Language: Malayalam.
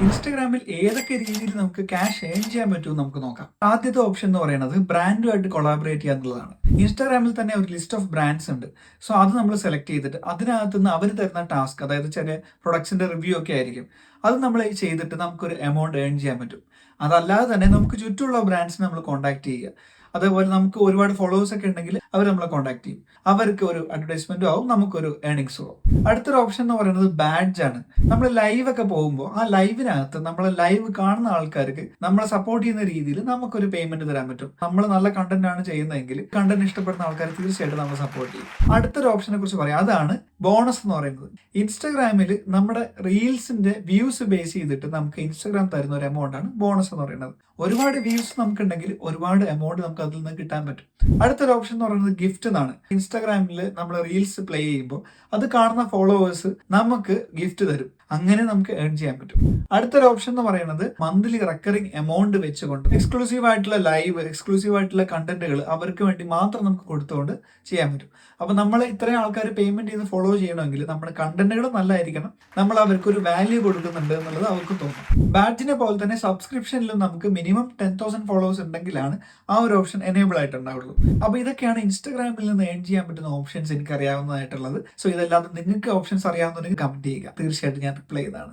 ഇൻസ്റ്റാഗ്രാമിൽ ഏതൊക്കെ രീതിയിൽ നമുക്ക് ക്യാഷ് ഏൺ ചെയ്യാൻ പറ്റുമെന്ന് നമുക്ക് നോക്കാം. ആദ്യത്തെ ഓപ്ഷൻ എന്ന് പറയുന്നത് ബ്രാൻഡുമായിട്ട് കൊളാബറേറ്റ് ചെയ്യുക എന്നുള്ളതാണ്. ഇൻസ്റ്റാഗ്രാമിൽ തന്നെ ഒരു ലിസ്റ്റ് ഓഫ് ബ്രാൻഡ്സ് ഉണ്ട്. സോ അത് നമ്മൾ സെലക്ട് ചെയ്തിട്ട് അതിനകത്ത് നിന്ന് അവർ തരുന്ന ടാസ്ക്, അതായത് ചില പ്രൊഡക്ട്സിന്റെ റിവ്യൂ ഒക്കെ ആയിരിക്കും, അത് നമ്മൾ ചെയ്തിട്ട് നമുക്കൊരു എമൗണ്ട് ഏൺ ചെയ്യാൻ പറ്റും. അതല്ലാതെ തന്നെ നമുക്ക് ചുറ്റുമുള്ള ബ്രാൻഡ്സിനെ നമ്മൾ കോൺടാക്ട് ചെയ്യുക. അതേപോലെ നമുക്ക് ഒരുപാട് ഫോളോവേഴ്സ് ഒക്കെ ഉണ്ടെങ്കിൽ അവർ നമ്മളെ കോൺടാക്ട് ചെയ്യും. അവർക്ക് ഒരു അഡ്വർടൈസ്മെന്റും ആവും, നമുക്കൊരു ഏണിങ്സും ആവും. അടുത്തൊരു ഓപ്ഷൻ എന്ന് പറയുന്നത് ബാഡ്ജ് ആണ്. നമ്മൾ ലൈവ് ഒക്കെ പോകുമ്പോൾ ആ ലൈവിനകത്ത് നമ്മളെ ലൈവ് കാണുന്ന ആൾക്കാർക്ക് നമ്മളെ സപ്പോർട്ട് ചെയ്യുന്ന രീതിയിൽ നമുക്കൊരു പേയ്മെന്റ് തരാൻ പറ്റും. നമ്മൾ നല്ല കണ്ടന്റ് ആണ് ചെയ്യുന്നതെങ്കിൽ കണ്ടന്റ് ഇഷ്ടപ്പെടുന്ന ആൾക്കാർ തീർച്ചയായിട്ടും നമ്മൾ സപ്പോർട്ട് ചെയ്യും. അടുത്തൊരു ഓപ്ഷനെ കുറിച്ച് പറയാം, അതാണ് ബോണസ് എന്ന് പറയുന്നത്. ഇൻസ്റ്റാഗ്രാമിൽ നമ്മുടെ റീൽസിന്റെ വ്യൂസ് ബേസ് ചെയ്തിട്ട് നമുക്ക് ഇൻസ്റ്റാഗ്രാം തരുന്ന ഒരു എമൗണ്ട് ആണ് ബോണസ് എന്ന് പറയുന്നത്. ഒരുപാട് വ്യൂസ് നമുക്കുണ്ടെങ്കിൽ ഒരുപാട് എമൗണ്ട് നമുക്ക് അതിൽ നിന്ന് കിട്ടാൻ പറ്റും. അടുത്തൊരു ഓപ്ഷൻ എന്ന് പറയുന്നത് ഗിഫ്റ്റ് എന്നാണ്. ഇൻസ്റ്റാഗ്രാമിൽ നമ്മൾ റീൽസ് പ്ലേ ചെയ്യുമ്പോൾ അത് കാണുന്ന ഫോളോവേഴ്സ് നമുക്ക് ഗിഫ്റ്റ് തരും. അങ്ങനെ നമുക്ക് ഏൺ ചെയ്യാൻ പറ്റും. അടുത്തൊരു ഓപ്ഷൻ എന്ന് പറയുന്നത് മന്ത്ലി റെക്കറിംഗ് എമൗണ്ട് വെച്ചുകൊണ്ട് എക്സ്ക്ലൂസീവ് ആയിട്ടുള്ള ലൈവ്, എക്സ്ക്ലൂസീവ് ആയിട്ടുള്ള കണ്ടന്റുകൾ അവർക്ക് വേണ്ടി മാത്രം നമുക്ക് കൊടുത്തുകൊണ്ട് ചെയ്യാൻ പറ്റും. അപ്പൊ നമ്മൾ ഇത്രയും ആൾക്കാർ പേയ്മെന്റ് ചെയ്ത് ഫോളോ ചെയ്യണമെങ്കിൽ നമ്മുടെ കണ്ടന്റുകൾ നല്ലതായിരിക്കണം, നമ്മൾ അവർക്ക് ഒരു വാല്യൂ കൊടുക്കുന്നുണ്ട് എന്നുള്ളത് അവർക്ക് തോന്നും. ബാഡ്ജിനെ പോലെ തന്നെ സബ്സ്ക്രിപ്ഷനിലും നമുക്ക് മിനിമം 10,000 ഫോളോവേഴ്സ് ഉണ്ടെങ്കിലാണ് ആ ഒരു ഓപ്ഷൻ എനേബിൾ ആയിട്ടുണ്ടാവുള്ളൂ. അപ്പൊ ഇതൊക്കെയാണ് ഇൻസ്റ്റാഗ്രാമിൽ നിന്ന് ഏൺ ചെയ്യാൻ പറ്റുന്ന ഓപ്ഷൻസ് എനിക്ക് അറിയാവുന്നതായിട്ടുള്ളത്. സോ ഇതല്ലാതെ നിങ്ങൾക്ക് ഓപ്ഷൻസ് അറിയാവുന്നവർക്ക് കമന്റ് ചെയ്യുക, തീർച്ചയായിട്ടും ഞാൻ റിപ്ലൈ ചെയ്താണ്.